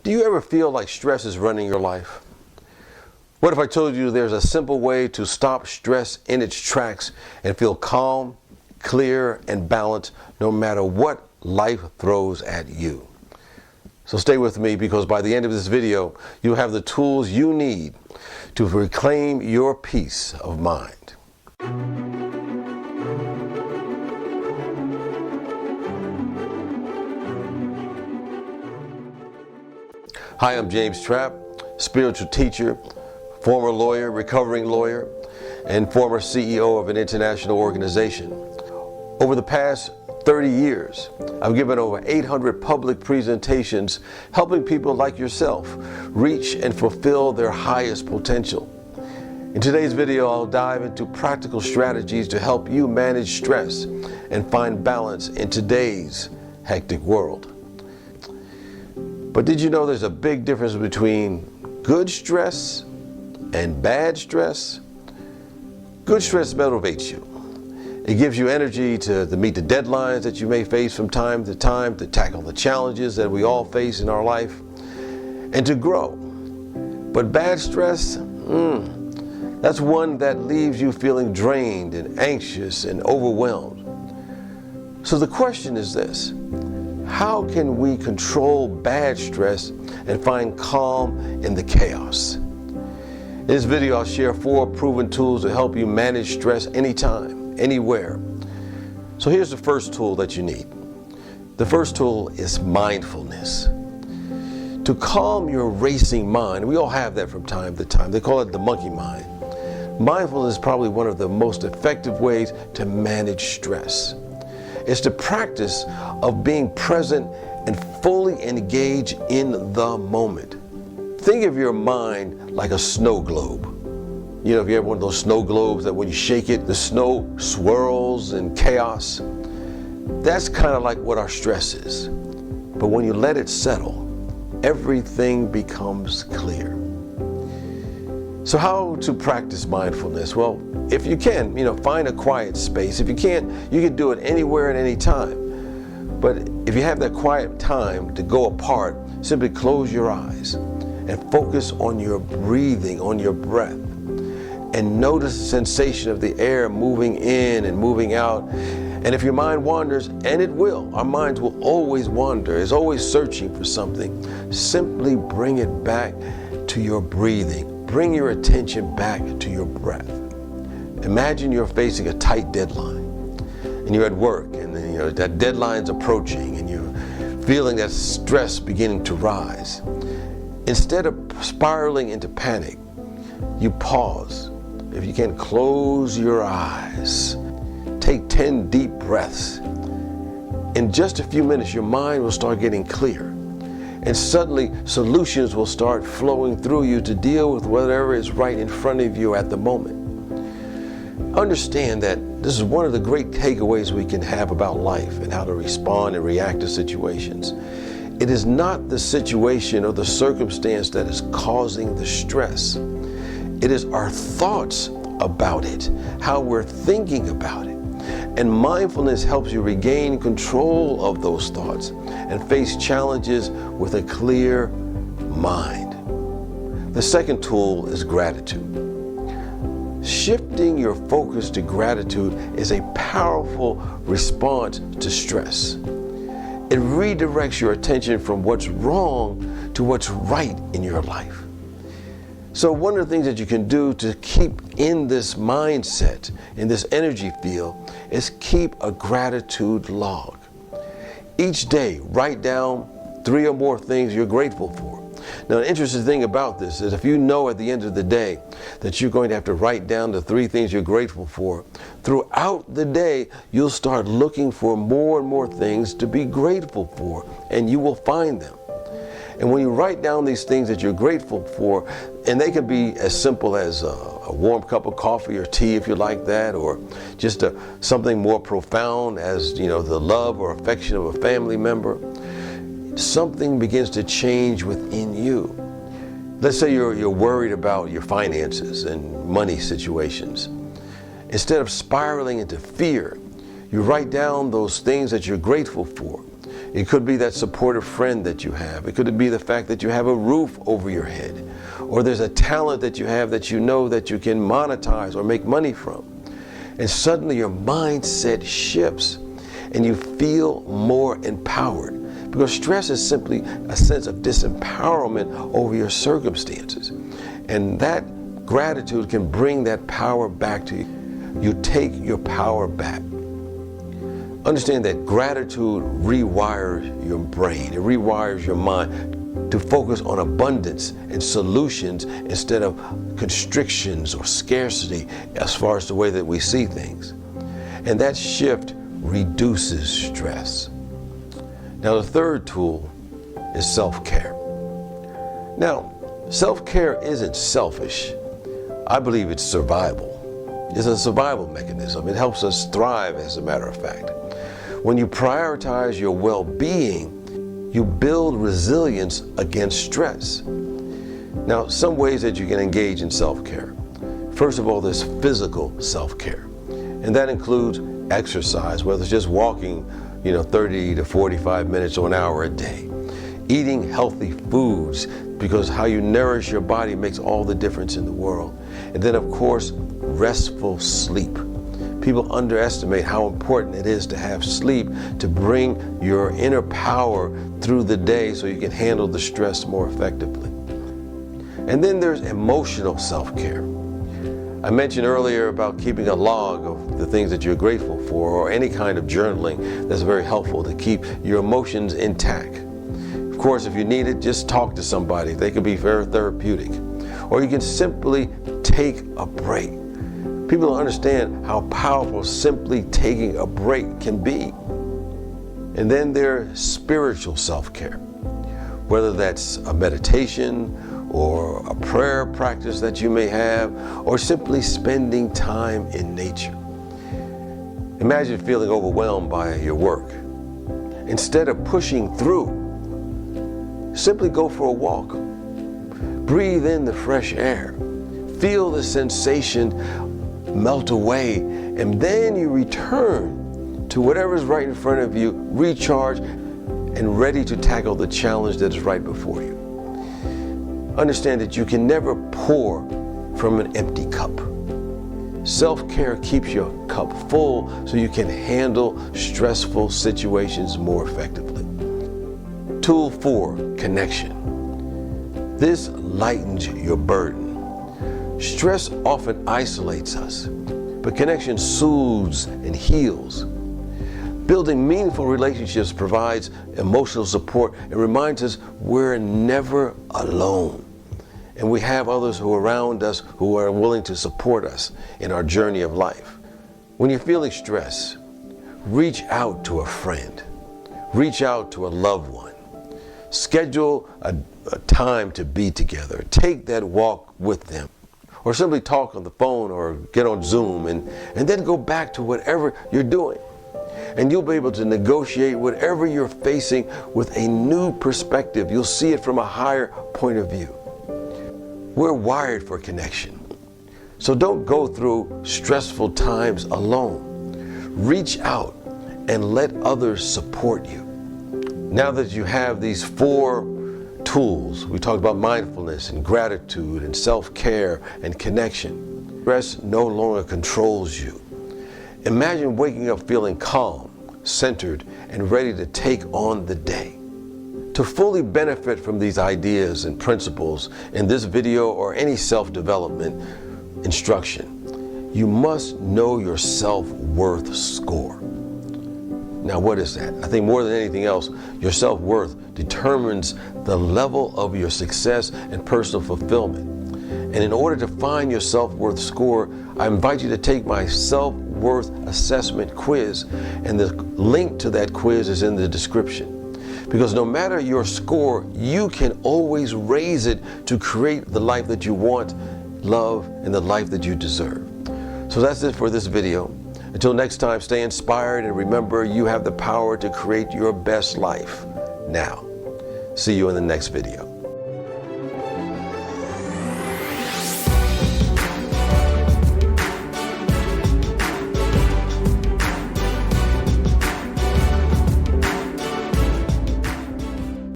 Do you ever feel like stress is running your life? What if I told you there's a simple way to stop stress in its tracks and feel calm, clear, and balanced no matter what life throws at you? So stay with me, because by the end of this video, you'll have the tools you need to reclaim your peace of mind. Hi, I'm James Trapp, spiritual teacher, former lawyer, recovering lawyer, and former CEO of an international organization. Over the past 30 years, I've given over 800 public presentations helping people like yourself reach and fulfill their highest potential. In today's video, I'll dive into practical strategies to help you manage stress and find balance in today's hectic world. But did you know there's a big difference between good stress and bad stress? Good stress motivates you. It gives you energy to meet the deadlines that you may face from time to time, to tackle the challenges that we all face in our life, and to grow. But bad stress, that's one that leaves you feeling drained and anxious and overwhelmed. So the question is this: how can we control bad stress and find calm in the chaos? In this video, I'll share 4 proven tools to help you manage stress anytime, anywhere. So here's the first tool that you need. The first tool is mindfulness. To calm your racing mind, we all have that from time to time. They call it the monkey mind. Mindfulness is probably one of the most effective ways to manage stress. It's the practice of being present and fully engaged in the moment. Think of your mind like a snow globe. You know, if you have one of those snow globes that when you shake it, the snow swirls in chaos. That's kind of like what our stress is. But when you let it settle, everything becomes clear. So how to practice mindfulness? Well, if you can, find a quiet space. If you can't, you can do it anywhere at any time. But if you have that quiet time to go apart, simply close your eyes and focus on your breathing, on your breath. And notice the sensation of the air moving in and moving out. And if your mind wanders, and it will, our minds will always wander, it's always searching for something, simply bring it back to your breathing. Bring your attention back to your breath. Imagine you're facing a tight deadline and you're at work, and then, that deadline's approaching and you're feeling that stress beginning to rise. Instead of spiraling into panic, you pause. If you can, close your eyes. Take 10 deep breaths. In just a few minutes, your mind will start getting clear. And suddenly, solutions will start flowing through you to deal with whatever is right in front of you at the moment. Understand that this is one of the great takeaways we can have about life and how to respond and react to situations. It is not the situation or the circumstance that is causing the stress. It is our thoughts about it, how we're thinking about it. And mindfulness helps you regain control of those thoughts and face challenges with a clear mind. The second tool is gratitude. Shifting your focus to gratitude is a powerful response to stress. It redirects your attention from what's wrong to what's right in your life. So one of the things that you can do to keep in this mindset, in this energy field, is keep a gratitude log. Each day, write down 3 or more things you're grateful for. Now, the interesting thing about this is if you know at the end of the day that you're going to have to write down the 3 things you're grateful for, throughout the day, you'll start looking for more and more things to be grateful for, and you will find them. And when you write down these things that you're grateful for, and they can be as simple as a warm cup of coffee or tea if you like that, or just something more profound as the love or affection of a family member, something begins to change within you. Let's say you're worried about your finances and money situations. Instead of spiraling into fear, you write down those things that you're grateful for. It could be that supportive friend that you have. It could be the fact that you have a roof over your head, or there's a talent that you have that you know that you can monetize or make money from. And suddenly your mindset shifts and you feel more empowered, because stress is simply a sense of disempowerment over your circumstances. And that gratitude can bring that power back to you. You take your power back. Understand that gratitude rewires your brain. It rewires your mind to focus on abundance and solutions instead of constrictions or scarcity as far as the way that we see things. And that shift reduces stress. Now, the third tool is self-care. Now, self-care isn't selfish. I believe it's survival. It's a survival mechanism. It helps us thrive, as a matter of fact. When you prioritize your well-being, you build resilience against stress. Now, some ways that you can engage in self-care. First of all, there's physical self-care. And that includes exercise, whether it's just walking, 30 to 45 minutes or an hour a day. Eating healthy foods, because how you nourish your body makes all the difference in the world. And then, of course, restful sleep. People underestimate how important it is to have sleep to bring your inner power through the day so you can handle the stress more effectively. And then there's emotional self-care. I mentioned earlier about keeping a log of the things that you're grateful for, or any kind of journaling that's very helpful to keep your emotions intact. Of course, if you need it, just talk to somebody. They can be very therapeutic. Or you can simply take a break. People don't understand how powerful simply taking a break can be. And then there's spiritual self-care, whether that's a meditation or a prayer practice that you may have, or simply spending time in nature. Imagine feeling overwhelmed by your work. Instead of pushing through, simply go for a walk. Breathe in the fresh air. Feel the sensation melt away, and then you return to whatever's right in front of you, recharge, and ready to tackle the challenge that is right before you. Understand that you can never pour from an empty cup. Self-care keeps your cup full so you can handle stressful situations more effectively. Tool 4, connection. This lightens your burden. Stress often isolates us, but connection soothes and heals. Building meaningful relationships provides emotional support and reminds us we're never alone. And we have others who are around us who are willing to support us in our journey of life. When you're feeling stress, reach out to a friend. Reach out to a loved one. Schedule a time to be together. Take that walk with them. Or simply talk on the phone or get on Zoom and then go back to whatever you're doing. And you'll be able to negotiate whatever you're facing with a new perspective. You'll see it from a higher point of view. We're wired for connection. So don't go through stressful times alone. Reach out and let others support you. Now that you have these 4 tools, we talked about mindfulness and gratitude and self-care and connection. Stress no longer controls you. Imagine waking up feeling calm, centered, and ready to take on the day. To fully benefit from these ideas and principles in this video or any self-development instruction, you must know your self-worth score. Now, what is that? I think more than anything else, your self-worth determines the level of your success and personal fulfillment. And in order to find your self-worth score, I invite you to take my self-worth assessment quiz, and the link to that quiz is in the description. Because no matter your score, you can always raise it to create the life that you want, love, and the life that you deserve. So that's it for this video. Until next time, stay inspired and remember you have the power to create your best life now. See you in the next video.